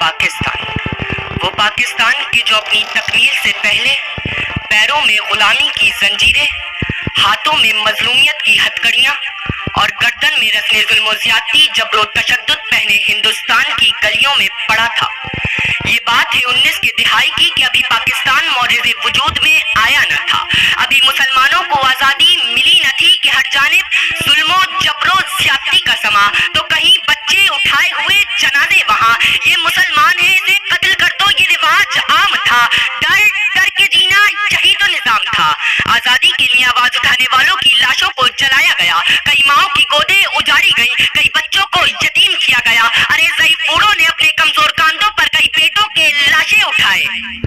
वो पाकिस्तान की जो अपनी तकमील से पहले पैरों में गुलामी की जंजीरें, हाथों में मजलूमियत की हथकड़ियां और गर्दन में रस्मे जुल्म ज्यादती जबरो तशद्दुद पहने हिंदुस्तान की गलियों में पड़ा था। ये बात है 19 की दिहाई की कि अभी पाकिस्तान मौजूद वजूद में आया न था। अभी मुसलमानों को आज़ादी मिली न थी कि हर जानिब जुल्मो जबरो ज्यादती का समा, तो कहीं बच्चे उठाए हुए जनाजे वहाँ। ये मुसलमान है, इसे कत्ल कर दो, ये रिवाज आम था। डर डर के जीना यही तो निजाम था। आजादी के लिए आवाज उठाने वालों की लाशों को जलाया गया, कई माओं की गोदे उजाड़ी गई, कई बच्चों को यतीम किया गया। अरे ज़ईफ बूढ़ों ने अपने कमजोर कांधों पर कई पेटों के लाशें उठाए।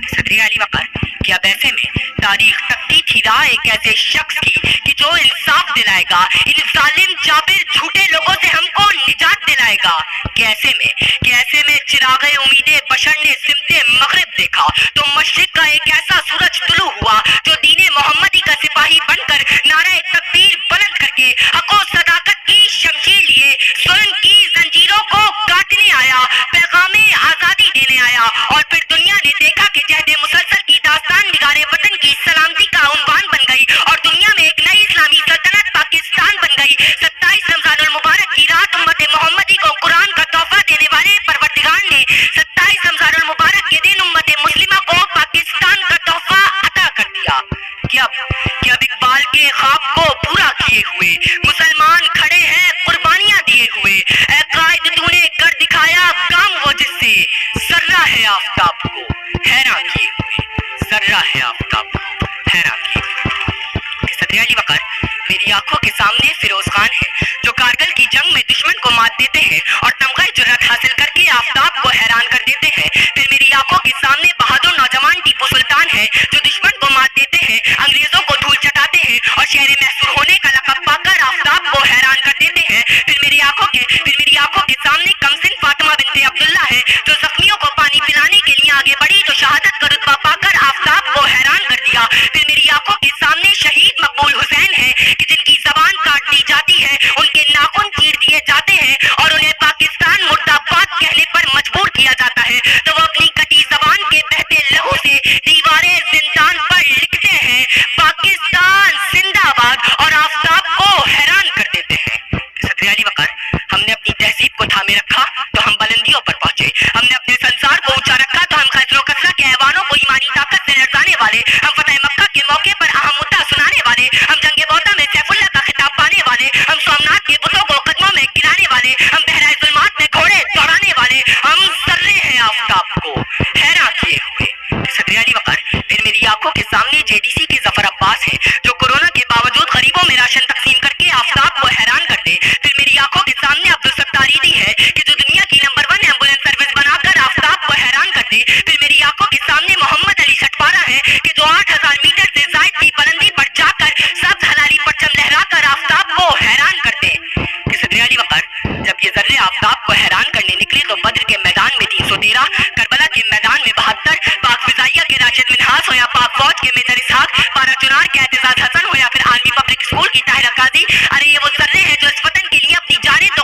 सदर अली वक़ार कि अब ऐसे में तारीख तकती थी राह एक ऐसे शख्स की कि जो इंसाफ दिलाएगा, इन जालिम जाबिर झूठे लोगों से हमको निजात दिलाएगा। कैसे में चिरागे उम्मीदे बशर ने सिमते मगरिब देखा तो मशरिक का एक ऐसा सूरज तुलू हुआ जो दीने मोहम्मदी का सिपाही बनकर नारे तकबीर बुलंद करके हको सदाकत की शमशीर लिए जुल्म की जंजीरों को काटने आया, पैगामे आजादी देने आया। और फिर दुनिया ने देखा कि जहदे मुसलसल की दास्तान निगारे वतन की सलामती का उन्वान बन गई और दुनिया में एक नई इस्लामी सल्तनत पाकिस्तान बन गई। 27 रमजानुल मुबारक की रात उम्मत मोहम्मदी को कुरान का तोहफा देने वाले परवरदिगार ने 27 रमजानुल मुबारक के दिन उम्मत मुस्लिमा को पाकिस्तान का तोहफा अता कर दिया। कि अब इकबाल के ख्वाब को पूरा किए हुए मुसलमान खड़े हैं कुर्बानियां दिए हुए। ऐ कायद तूने कर दिखाया काम वो जिससे सर्रा है आफताब को हैरान किए हुए, सर्रा है आफताब को हैरान किए हुए। सदर अली वक़ार मेरी आंखों के सामने फिरोज खान है जो कारगिल की जंग में दुश्मन को मात देते हैं और तमगा जुर्रत हासिल करके आफताब को हैरान कर देते हैं। फिर मेरी आंखों के सामने बहादुर नौजवान टीपू सुल्तान है जो दुश्मन को मात देते हैं, अंग्रेजों को धूल चटाते हैं और शहर महसूर होने का लक़ब पाकर आफताब को हैरान कर देते हैं। फिर मेरी आंखों के सामने कमसिन फातिमा बिनते अब्दुल्ला है जो जख्मियों को पानी पिलाने के लिए आगे बढ़ी तो शहादत का रुतबा पाकर आफताब को हैरान कर दिया। फिर मेरी आंखों के सामने शहीद मकबूल हुसैन है कि जिनकी जबान काट दी जाती है, उनके नाखून चीर दिए जाते हैं और उन्हें पाकिस्तान मुर्दाबाद कहने पर मजबूर किया जाता है। तो वो अपनी कटी जबान के बहते लहू से दीवारें जिंदान पर लिखते हैं पाकिस्तान जिंदाबाद और आफताब को हैरान कर देते हैं। सदर अली वक़ार हमने अपनी तहजीब को थामे रखा तो हम बुलंदियों पर पहुंचे, हमने अपने संसार को ऊंचा रखा तो हम खैसरो कसरा के ऐवानों को ईमानी ताकत से लड़ाने वाले, हम फतेह मक्का के मौके पर अहम मुद्दा सुनाने वाले, हम जंगे बौता में सैफुल्लाह का खिताब पाने वाले, हम सोमनाथ के बुतों को कदमों में गिराने वाले, हम बहराए जुल्मात में घोड़े दौड़ाने वाले, हम सर्रे हैं आफताब को हैरान किए हुए। सदर अली वक़ार फिर मेरी आंखों के सामने जेडीसी के जफर अब्बास है जो कोरोना के बावजूद गरीबों में राशन तकसीम करके आफताब को हैरान कर दे। फिर मेरी आंखों के सामने अब्दुल सत्तार ईदी है कि जो दुनिया की नंबर 1 एम्बुलेंस सर्विस बनाकर आफताब को हैरान कर दे। फिर मेरी आंखों के सामने मोहम्मद अली सटपारा है कि जो 8000 मीटर से जायद की बुलंदी पर जाकर सब हलाली परचम लहराकर आफताब को हैरान कर दे। सदर अली वक़ार जब ये जर्रे आफताब को हैरान करने निकले तो बद्र के मैदान में 313, करबला के मैदान में 72, पाक फिजाइया के राशिद मिनहास हो या पाक फौज के मेजर इसहाक, पारा चुनार के एतजाज हसन हो या फिर आर्मी पब्लिक स्कूल की ताहिरा काजी, अरे ये वो जर्रे हैं जो इस वतन के लिए अपनी जानें तो